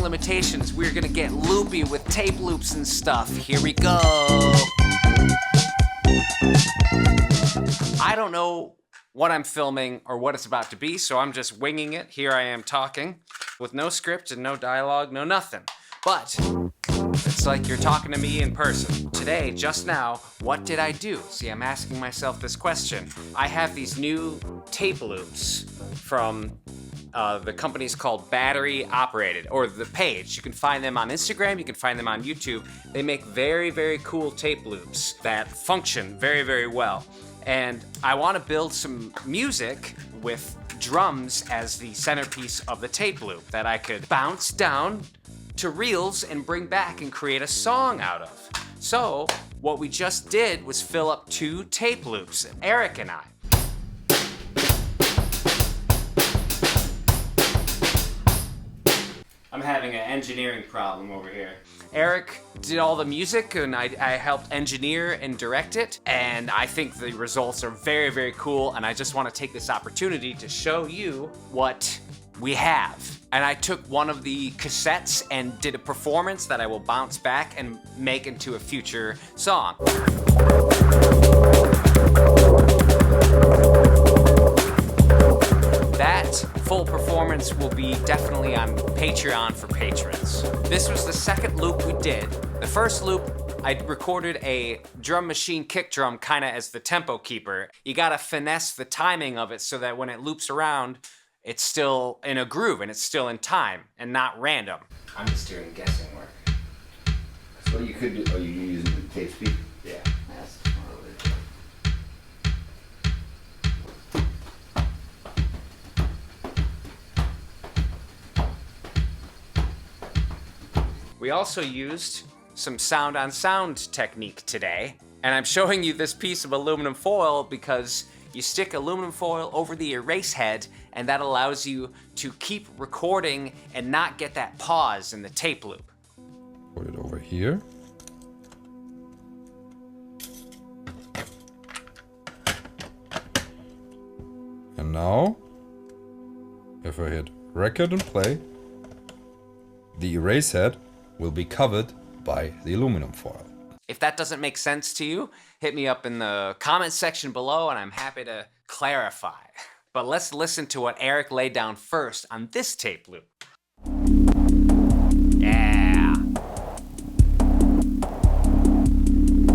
time limitations, we're gonna get loopy with tape loops and stuff. Here we go. I don't know what I'm filming or what it's about to be, so I'm just winging it. Here I am talking with no script and no dialogue, no nothing. But it's like you're talking to me in person. Today, just now, what did I do? See, I'm asking myself this question. I have these new tape loops from the company's called Battery Operated, or the page. You can find them on Instagram, you can find them on YouTube. They make very, very cool tape loops that function very, very well. And I want to build some music with drums as the centerpiece of the tape loop that I could bounce down to reels and bring back and create a song out of. So what we just did was fill up 2 tape loops, Eric and I. I'm having an engineering problem over here. Eric did all the music and I helped engineer and direct it, and I think the results are very, very cool, and I just want to take this opportunity to show you what we have. And I took one of the cassettes and did a performance that I will bounce back and make into a future song. That full performance will be definitely on Patreon for patrons. This was the second loop we did. The first loop, I recorded a drum machine kick drum kind of as the tempo keeper. You gotta finesse the timing of it so that when it loops around, it's still in a groove and it's still in time and not random. I'm just doing guessing work. So you could do, are you using the tape speed? Yeah. That's We also used some sound on sound technique today, and I'm showing you this piece of aluminum foil because you stick aluminum foil over the erase head, and that allows you to keep recording and not get that pause in the tape loop. Put it over here. And now, if I hit record and play, the erase head will be covered by the aluminum foil. If that doesn't make sense to you, hit me up in the comment section below and I'm happy to clarify. But let's listen to what Eric laid down first on this tape loop. Yeah.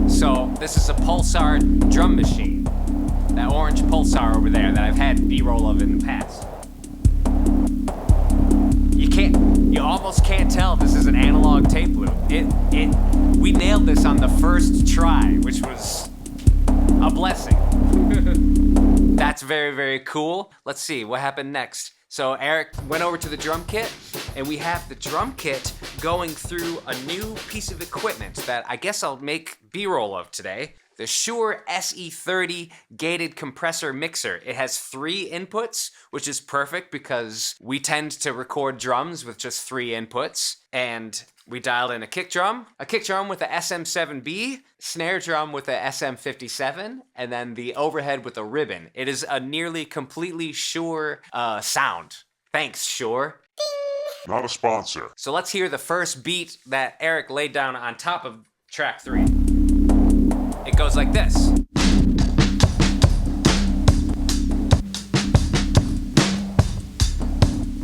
So this is a Pulsar drum machine. That orange Pulsar over there that I've had B-roll of in the past. You almost can't tell this is an analog tape loop. We nailed this on the first try, which was a blessing. That's very, very cool. Let's see what happened next. So Eric went over to the drum kit, and we have the drum kit going through a new piece of equipment that I guess I'll make B-roll of today. The Shure SE30 gated compressor mixer. It has 3 inputs, which is perfect because we tend to record drums with just 3 inputs. And we dialed in a kick drum with a SM7B, snare drum with a SM57, and then the overhead with a ribbon. It is a nearly completely Shure sound. Thanks, Shure. Not a sponsor. So let's hear the first beat that Eric laid down on top of track 3. It goes like this.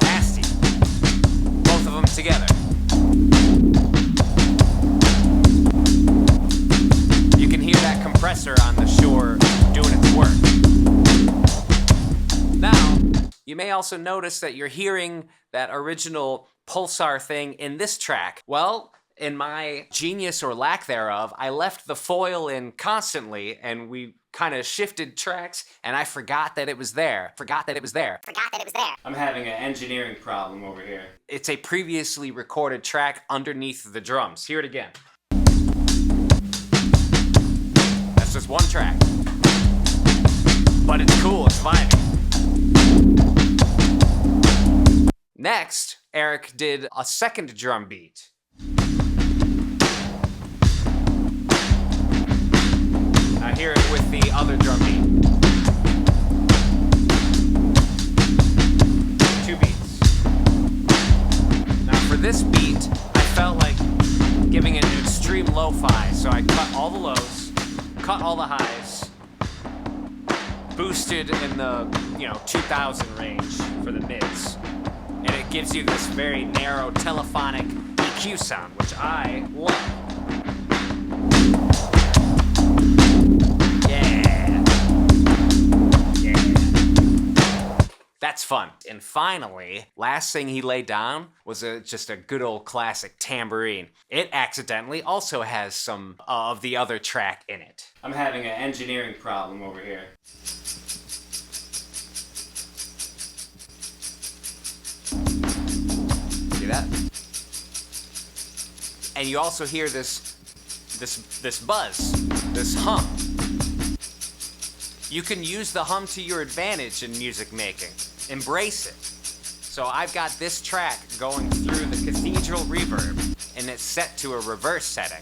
Nasty. Both of them together. You can hear that compressor on the Shure doing its work. Now, you may also notice that you're hearing that original Pulsar thing in this track. Well, in my genius or lack thereof, I left the foil in constantly and we kind of shifted tracks and I forgot that it was there. I'm having an engineering problem over here. It's a previously recorded track underneath the drums. Hear it again. That's just one track. But it's cool, it's vibing. Next, Eric did a second drum beat. I hear it with the other drum beat. 2 beats. Now for this beat, cut all the highs, boosted in the 2000 range for the mids, and it gives you this very narrow telephonic EQ sound, which I love. That's fun. And finally, last thing he laid down was just a good old classic tambourine. It accidentally also has some of the other track in it. I'm having an engineering problem over here. See that? And you also hear this buzz, this hum. You can use the hum to your advantage in music making. Embrace it. So I've got this track going through the cathedral reverb, and it's set to a reverse setting.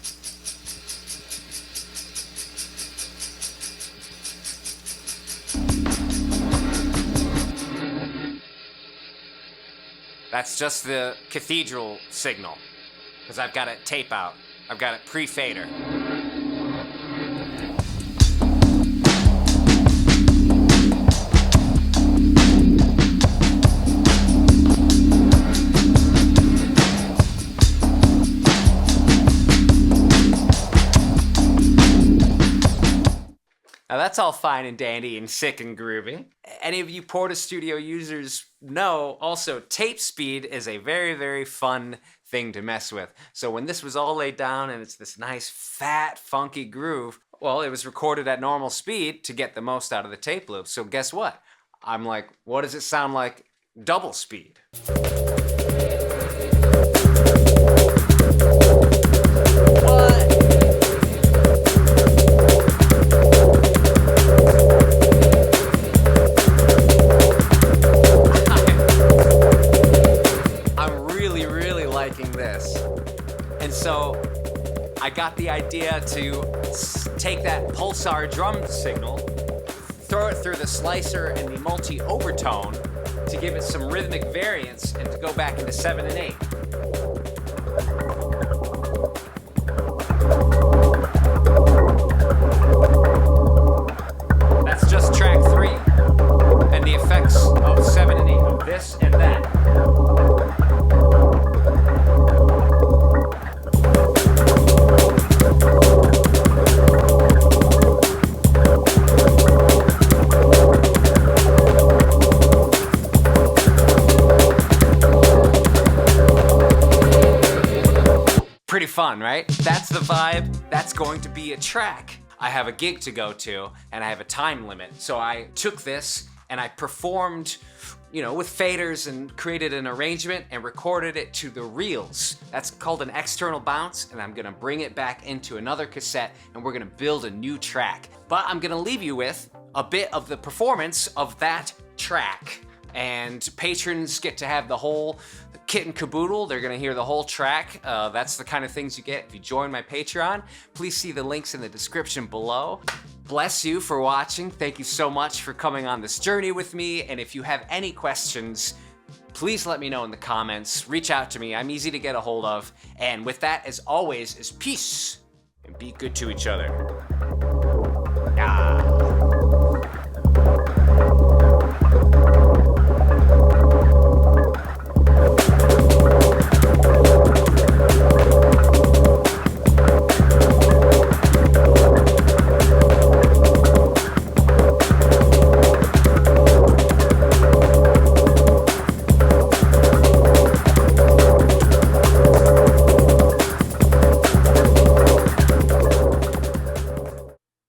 That's just the cathedral signal, because I've got it tape out. I've got it pre-fader. Now that's all fine and dandy and sick and groovy. Any of you Porta Studio users know also tape speed is a very, very fun thing to mess with. So when this was all laid down and it's this nice fat funky groove, well, it was recorded at normal speed to get the most out of the tape loop. So guess what? I'm like, what does it sound like double speed? So I got the idea to take that pulsar drum signal, throw it through the slicer and the multi-overtone to give it some rhythmic variance and to go back into 7 and 8. That's just track 3 and the effects of 7 and 8 of this and that. Pretty fun, right? That's the vibe. That's going to be a track. I have a gig to go to and I have a time limit. So I took this and I performed, with faders and created an arrangement and recorded it to the reels. That's called an external bounce, and I'm gonna bring it back into another cassette and we're gonna build a new track. But I'm gonna leave you with a bit of the performance of that track. And patrons get to have the whole kit and caboodle. They're gonna hear the whole track. That's the kind of things you get if you join my Patreon. Please see the links in the description below. Bless you for watching. Thank you so much for coming on this journey with me. And if you have any questions, please let me know in the comments. Reach out to me. I'm easy to get a hold of. And with that, as always, is peace and be good to each other.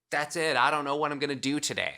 That's it. I don't know what I'm gonna do today.